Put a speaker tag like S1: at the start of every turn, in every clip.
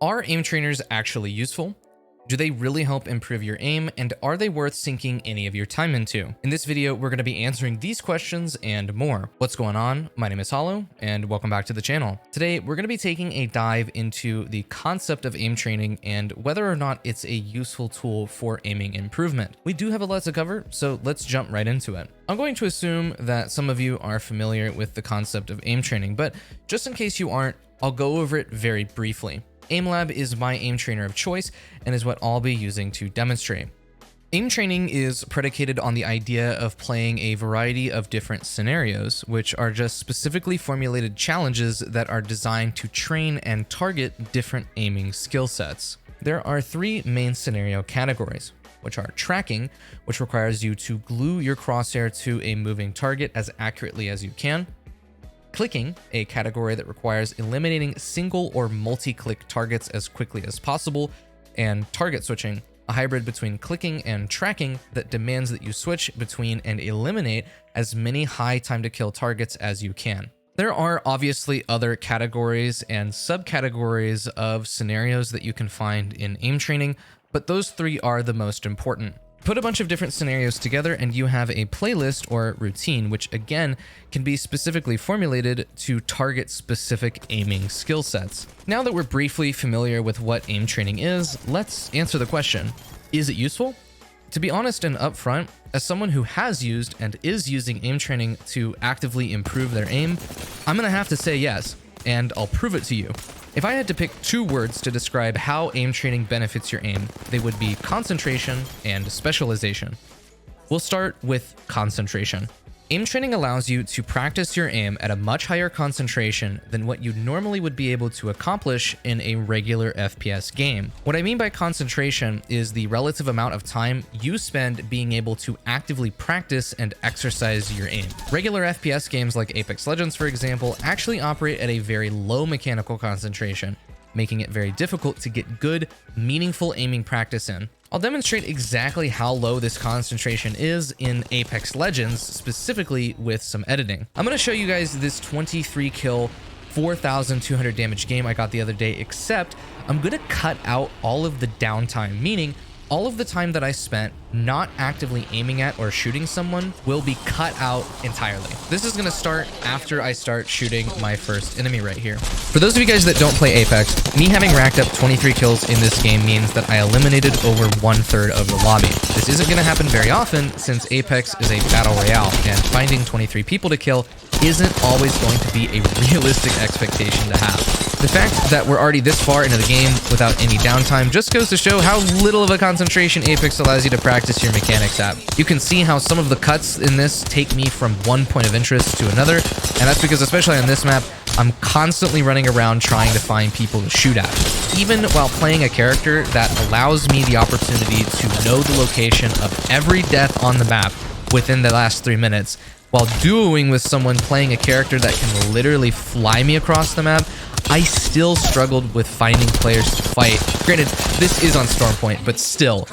S1: Are aim trainers actually useful? Do they really help improve your aim, and are they worth sinking any of your time into? In this video, we're going to be answering these questions and more. What's going on? My name is Hollow, and welcome back to the channel. Today, we're going to be taking a dive into the concept of aim training and whether or not it's a useful tool for aiming improvement. We do have a lot to cover, so let's jump right into it. I'm going to assume that some of you are familiar with the concept of aim training, but just in case you aren't, I'll go over it very briefly. AimLab is my aim trainer of choice and is what I'll be using to demonstrate. Aim training is predicated on the idea of playing a variety of different scenarios, which are just specifically formulated challenges that are designed to train and target different aiming skill sets. There are three main scenario categories, which are tracking, which requires you to glue your crosshair to a moving target as accurately as you can. Clicking, a category that requires eliminating single or multi-click targets as quickly as possible, and target switching, a hybrid between clicking and tracking that demands that you switch between and eliminate as many high time to kill targets as you can. There are obviously other categories and subcategories of scenarios that you can find in aim training, but those three are the most important. Put a bunch of different scenarios together and you have a playlist or routine, which again can be specifically formulated to target specific aiming skill sets. Now that we're briefly familiar with what aim training is, let's answer the question, is it useful? To be honest and upfront, as someone who has used and is using aim training to actively improve their aim, I'm gonna have to say yes, and I'll prove it to you. If I had to pick two words to describe how aim training benefits your aim, they would be concentration and specialization. We'll start with concentration. Aim training allows you to practice your aim at a much higher concentration than what you normally would be able to accomplish in a regular FPS game. What I mean by concentration is the relative amount of time you spend being able to actively practice and exercise your aim. Regular FPS games like Apex Legends, for example, actually operate at a very low mechanical concentration, making it very difficult to get good, meaningful aiming practice in. I'll demonstrate exactly how low this concentration is in Apex Legends, specifically with some editing. I'm going to show you guys this 23 kill, 4,200 damage game I got the other day, except I'm going to cut out all of the downtime, meaning all of the time that I spent not actively aiming at or shooting someone will be cut out entirely. This is going to start after I start shooting my first enemy right here. For those of you guys that don't play Apex, me having racked up 23 kills in this game means that I eliminated over 1/3 of the lobby. This isn't going to happen very often since Apex is a battle royale and finding 23 people to kill isn't always going to be a realistic expectation to have. The fact that we're already this far into the game without any downtime just goes to show how little of a concentration Apex allows you to practice your mechanics at. You can see how some of the cuts in this take me from one point of interest to another, and that's because especially on this map, I'm constantly running around trying to find people to shoot at. Even while playing a character that allows me the opportunity to know the location of every death on the map within the last 3 minutes, while duoing with someone playing a character that can literally fly me across the map, I still struggled with finding players to fight. Granted, this is on Stormpoint, but still.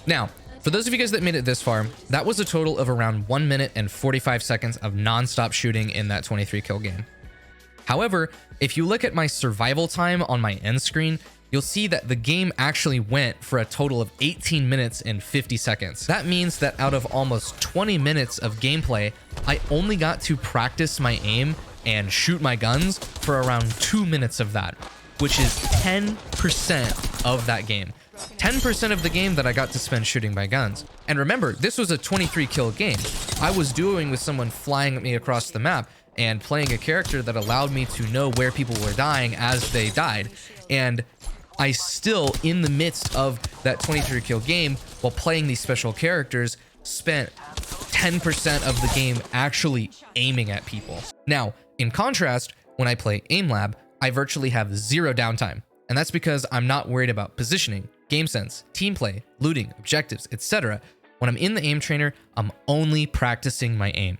S1: Now, for those of you guys that made it this far, that was a total of around 1 minute and 45 seconds of non-stop shooting in that 23 kill game. However, if you look at my survival time on my end screen, you'll see that the game actually went for a total of 18 minutes and 50 seconds. That means that out of almost 20 minutes of gameplay, I only got to practice my aim and shoot my guns for around 2 minutes of that, which is 10% of that game. 10% of the game that I got to spend shooting my guns. And remember, this was a 23 kill game. I was dueling with someone flying at me across the map and playing a character that allowed me to know where people were dying as they died. And I still, in the midst of that 23 kill game, while playing these special characters, spent 10% of the game actually aiming at people. Now, in contrast, when I play Aim Lab, I virtually have zero downtime. And that's because I'm not worried about positioning, game sense, team play, looting, objectives, etc. When I'm in the aim trainer, I'm only practicing my aim.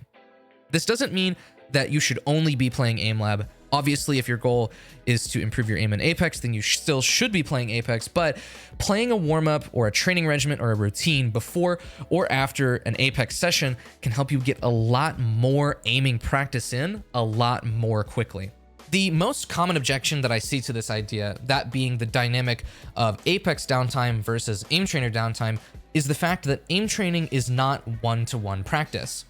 S1: This doesn't mean that you should only be playing Aim Lab. Obviously, if your goal is to improve your aim in Apex, then you still should be playing Apex, but playing a warm-up or a training regimen or a routine before or after an Apex session can help you get a lot more aiming practice in a lot more quickly. The most common objection that I see to this idea, that being the dynamic of Apex downtime versus aim trainer downtime, is the fact that aim training is not one-to-one practice.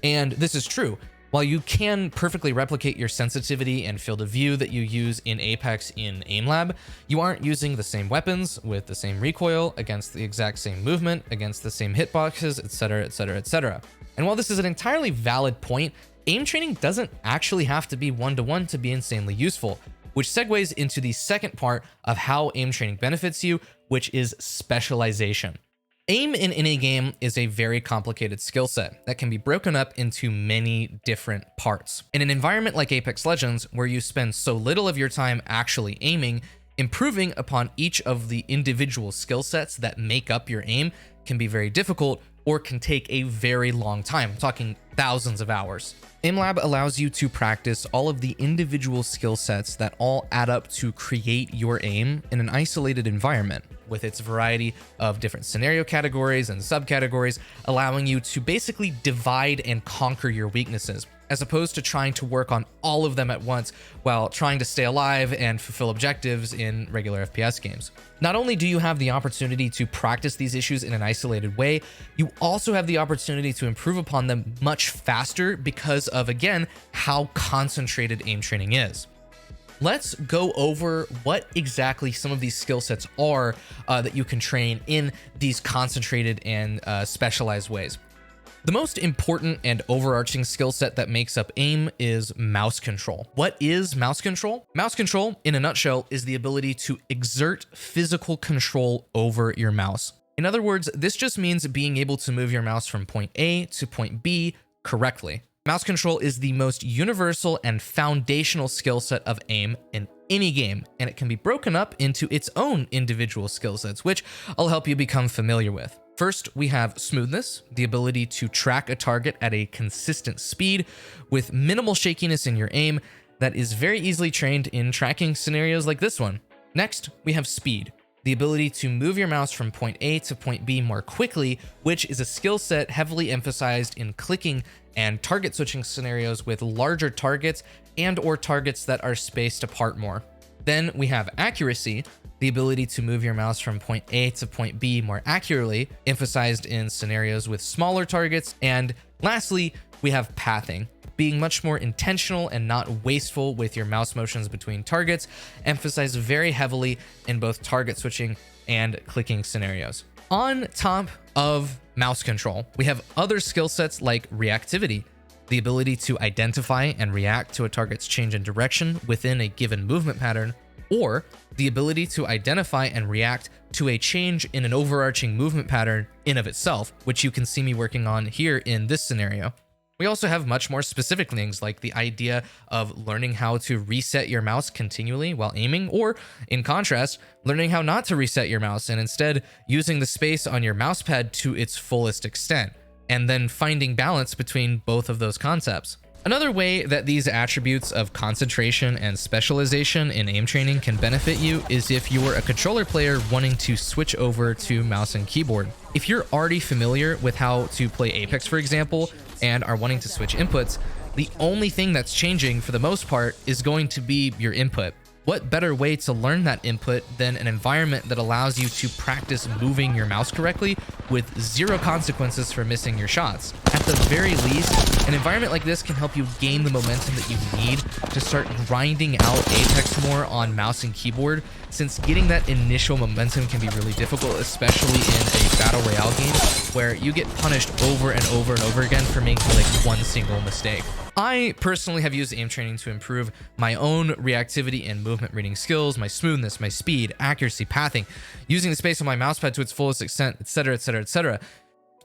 S1: And this is true. While you can perfectly replicate your sensitivity and field of view that you use in Apex in Aim Lab, you aren't using the same weapons with the same recoil against the exact same movement, against the same hitboxes, etc., etc., etc. And while this is an entirely valid point, aim training doesn't actually have to be one-to-one to be insanely useful, which segues into the second part of how aim training benefits you, which is specialization. Aim in any game is a very complicated skill set that can be broken up into many different parts. In an environment like Apex Legends, where you spend so little of your time actually aiming, improving upon each of the individual skill sets that make up your aim can be very difficult or can take a very long time, I'm talking thousands of hours. Aim Lab allows you to practice all of the individual skill sets that all add up to create your aim in an isolated environment, with its variety of different scenario categories and subcategories, allowing you to basically divide and conquer your weaknesses, as opposed to trying to work on all of them at once while trying to stay alive and fulfill objectives in regular FPS games. Not only do you have the opportunity to practice these issues in an isolated way, you also have the opportunity to improve upon them much faster because of, again, how concentrated aim training is. Let's go over what exactly some of these skill sets are that you can train in these concentrated and specialized ways. The most important and overarching skill set that makes up aim is mouse control. What is mouse control? Mouse control, in a nutshell, is the ability to exert physical control over your mouse. In other words, this just means being able to move your mouse from point A to point B correctly. Mouse control is the most universal and foundational skill set of aim in any game, and it can be broken up into its own individual skill sets, which I'll help you become familiar with. First, we have smoothness, the ability to track a target at a consistent speed with minimal shakiness in your aim that is very easily trained in tracking scenarios like this one. Next, we have speed, the ability to move your mouse from point A to point B more quickly, which is a skill set heavily emphasized in clicking and target switching scenarios with larger targets and/or targets that are spaced apart more. Then we have accuracy, the ability to move your mouse from point A to point B more accurately, emphasized in scenarios with smaller targets. And lastly, we have pathing, being much more intentional and not wasteful with your mouse motions between targets, emphasized very heavily in both target switching and clicking scenarios. On top of mouse control, we have other skill sets like reactivity, the ability to identify and react to a target's change in direction within a given movement pattern, or the ability to identify and react to a change in an overarching movement pattern in of itself, which you can see me working on here in this scenario. We also have much more specific things like the idea of learning how to reset your mouse continually while aiming, or in contrast, learning how not to reset your mouse and instead using the space on your mouse pad to its fullest extent, and then finding balance between both of those concepts. Another way that these attributes of concentration and specialization in aim training can benefit you is if you're a controller player wanting to switch over to mouse and keyboard. If you're already familiar with how to play Apex, for example, and are wanting to switch inputs, the only thing that's changing for the most part is going to be your input. What better way to learn that input than an environment that allows you to practice moving your mouse correctly with zero consequences for missing your shots? At the very least, an environment like this can help you gain the momentum that you need to start grinding out Apex more on mouse and keyboard, since getting that initial momentum can be really difficult, especially in a battle royale game where you get punished over and over and over again for making like one single mistake. I personally have used aim training to improve my own reactivity and movement reading skills, my smoothness, my speed, accuracy, pathing, using the space on my mousepad to its fullest extent, etc, etc, etc.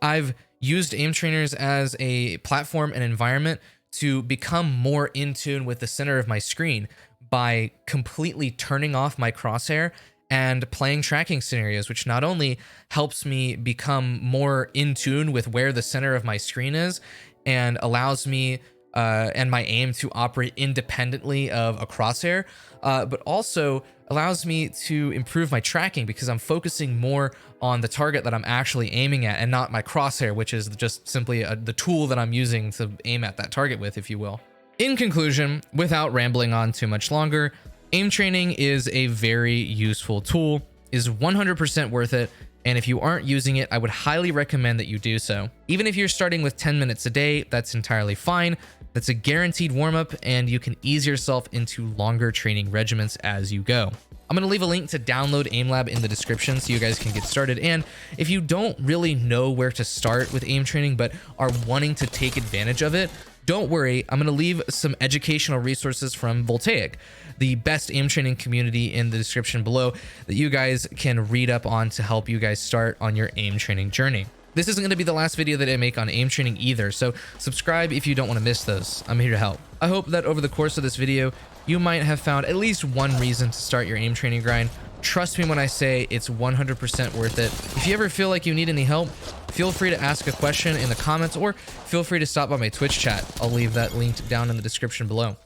S1: I've used aim trainers as a platform and environment to become more in tune with the center of my screen by completely turning off my crosshair and playing tracking scenarios, which not only helps me become more in tune with where the center of my screen is and allows me and my aim to operate independently of a crosshair, but also allows me to improve my tracking because I'm focusing more on the target that I'm actually aiming at and not my crosshair, which is just simply the tool that I'm using to aim at that target with, if you will. In conclusion, without rambling on too much longer, aim training is a very useful tool, is 100% worth it, and if you aren't using it, I would highly recommend that you do so. Even if you're starting with 10 minutes a day, that's entirely fine. That's a guaranteed warm-up, and you can ease yourself into longer training regimens as you go. I'm going to leave a link to download AimLab in the description so you guys can get started. And if you don't really know where to start with aim training but are wanting to take advantage of it, don't worry, I'm going to leave some educational resources from Voltaic, the best aim training community, in the description below that you guys can read up on to help you guys start on your aim training journey. This isn't going to be the last video that I make on aim training either, so subscribe if you don't want to miss those. I'm here to help. I hope that over the course of this video, you might have found at least one reason to start your aim training grind. Trust me when I say it's 100% worth it. If you ever feel like you need any help, feel free to ask a question in the comments or feel free to stop by my Twitch chat. I'll leave that linked down in the description below.